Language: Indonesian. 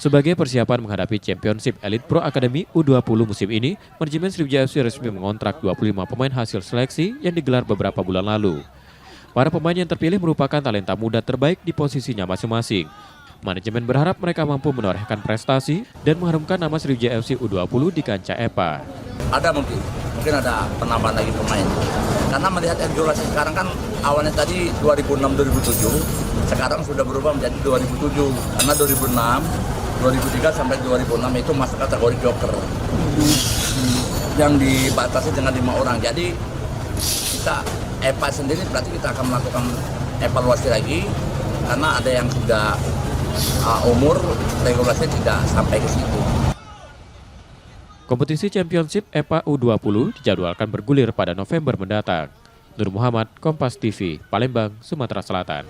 Sebagai persiapan menghadapi Championship Elite Pro Academy U20 musim ini, manajemen Sriwijaya FC resmi mengontrak 25 pemain hasil seleksi yang digelar beberapa bulan lalu. Para pemain yang terpilih merupakan talenta muda terbaik di posisinya masing-masing. Manajemen berharap mereka mampu menorehkan prestasi dan mengharumkan nama Sriwijaya FC U20 di kancah EPA. Ada mungkin ada penambahan lagi pemain. Karena melihat regulasi sekarang kan awalnya tadi 2006-2007, sekarang sudah berubah menjadi 2007. Karena 2003 sampai 2006 itu masuk kategori joker yang dibatasi dengan 5 orang. Jadi kita EPA sendiri berarti kita akan melakukan evaluasi lagi karena ada yang sudah umur regulasinya tidak sampai ke situ. Kompetisi Championship EPA U20 dijadwalkan bergulir pada November mendatang. Nur Muhammad, Kompas TV, Palembang, Sumatera Selatan.